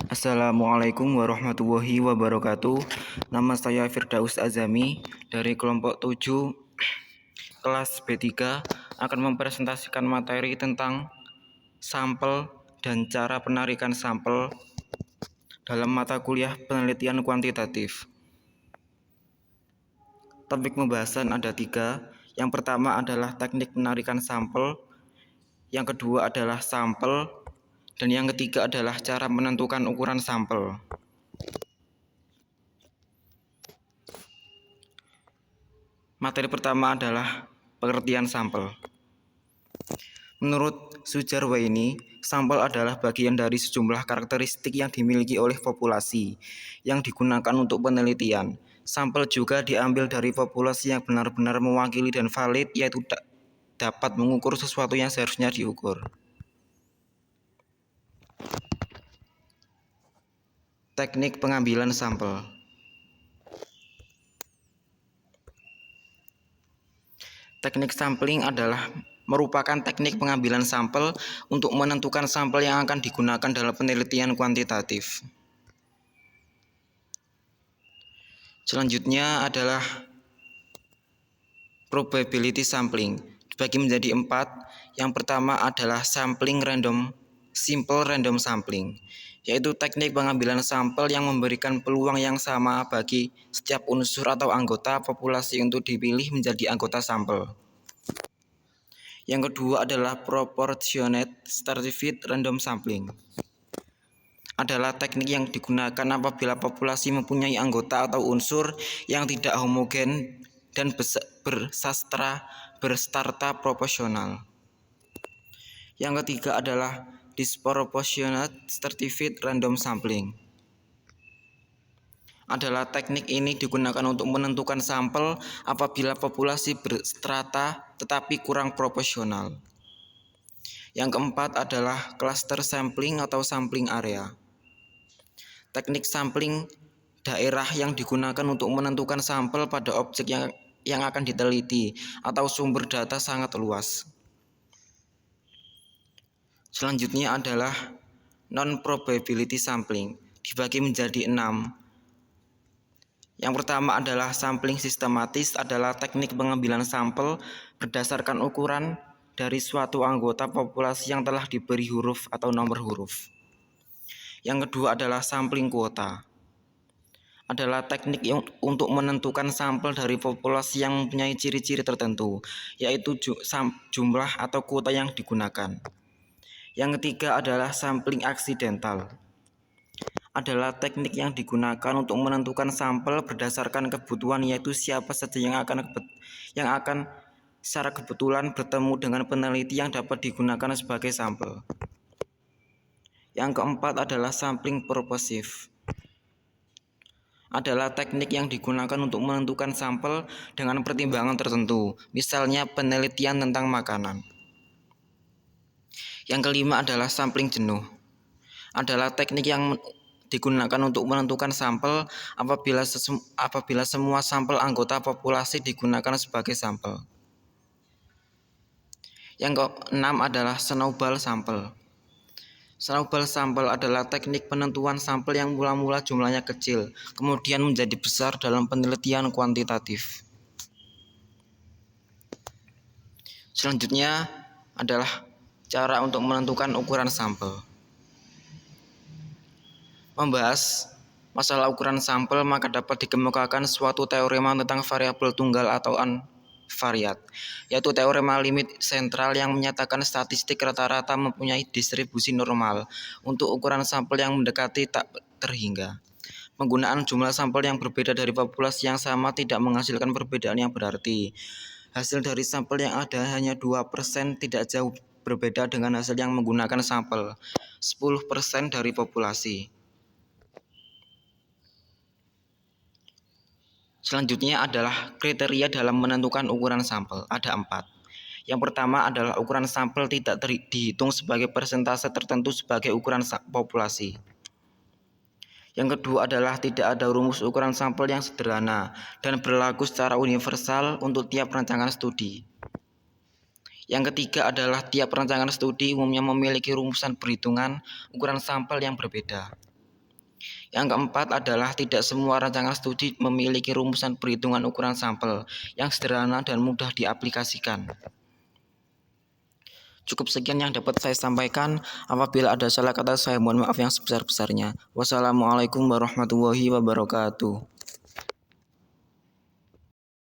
Assalamualaikum warahmatullahi wabarakatuh. Nama saya Firdaus Azami dari kelompok 7 kelas B3 akan mempresentasikan materi tentang sampel dan cara penarikan sampel dalam mata kuliah penelitian kuantitatif. Topik pembahasan ada 3. Yang pertama adalah teknik penarikan sampel, yang kedua adalah sampel, dan yang ketiga adalah cara menentukan ukuran sampel. Materi pertama adalah pengertian sampel. Menurut Sujarwaini, sampel adalah bagian dari sejumlah karakteristik yang dimiliki oleh populasi yang digunakan untuk penelitian. Sampel juga diambil dari populasi yang benar-benar mewakili dan valid, yaitu dapat mengukur sesuatu yang seharusnya diukur. Teknik pengambilan sampel. Teknik sampling adalah merupakan teknik pengambilan sampel untuk menentukan sampel yang akan digunakan dalam penelitian kuantitatif. Selanjutnya adalah probability sampling, dibagi menjadi 4. Yang pertama adalah sampling random, simple random sampling, yaitu teknik pengambilan sampel yang memberikan peluang yang sama bagi setiap unsur atau anggota populasi untuk dipilih menjadi anggota sampel. Yang kedua adalah proportionate stratified random sampling, adalah teknik yang digunakan apabila populasi mempunyai anggota atau unsur yang tidak homogen dan berstarta proporsional. Yang ketiga adalah disproportionate stratified random sampling, adalah teknik ini digunakan untuk menentukan sampel apabila populasi berstrata tetapi kurang proporsional. Yang keempat adalah cluster sampling atau sampling area, teknik sampling daerah yang digunakan untuk menentukan sampel pada objek yang akan diteliti atau sumber data sangat luas. Selanjutnya adalah non-probability sampling, dibagi menjadi 6. Yang pertama adalah sampling sistematis, adalah teknik pengambilan sampel berdasarkan ukuran dari suatu anggota populasi yang telah diberi huruf atau nomor huruf. Yang kedua adalah sampling kuota, adalah teknik untuk menentukan sampel dari populasi yang mempunyai ciri-ciri tertentu, yaitu jumlah atau kuota yang digunakan. Yang ketiga adalah sampling aksidental, adalah teknik yang digunakan untuk menentukan sampel berdasarkan kebutuhan, yaitu siapa saja yang akan secara kebetulan bertemu dengan peneliti yang dapat digunakan sebagai sampel. Yang keempat adalah sampling purposive, adalah teknik yang digunakan untuk menentukan sampel dengan pertimbangan tertentu, misalnya penelitian tentang makanan. Yang kelima adalah sampling jenuh, adalah teknik yang digunakan untuk menentukan sampel apabila semua sampel anggota populasi digunakan sebagai sampel. Yang keenam adalah snowball sampel. Snowball sampel adalah teknik penentuan sampel yang mula-mula jumlahnya kecil, kemudian menjadi besar dalam penelitian kuantitatif. Selanjutnya adalah cara untuk menentukan ukuran sampel. Membahas masalah ukuran sampel, maka dapat dikemukakan suatu teorema tentang variabel tunggal atau unvariat, yaitu teorema limit sentral yang menyatakan statistik rata-rata mempunyai distribusi normal untuk ukuran sampel yang mendekati tak terhingga. Penggunaan jumlah sampel yang berbeda dari populasi yang sama tidak menghasilkan perbedaan yang berarti. Hasil dari sampel yang ada hanya 2% tidak jauh berbeda dengan hasil yang menggunakan sampel 10% dari populasi. Selanjutnya adalah kriteria dalam menentukan ukuran sampel. Ada 4. Yang pertama adalah ukuran sampel tidak dihitung sebagai persentase tertentu sebagai ukuran populasi. Yang kedua adalah tidak ada rumus ukuran sampel yang sederhana dan berlaku secara universal untuk tiap rancangan studi. Yang ketiga adalah tiap rancangan studi umumnya memiliki rumusan perhitungan ukuran sampel yang berbeda. Yang keempat adalah tidak semua rancangan studi memiliki rumusan perhitungan ukuran sampel yang sederhana dan mudah diaplikasikan. Cukup sekian yang dapat saya sampaikan. Apabila ada salah kata, saya mohon maaf yang sebesar-besarnya. Wassalamualaikum warahmatullahi wabarakatuh.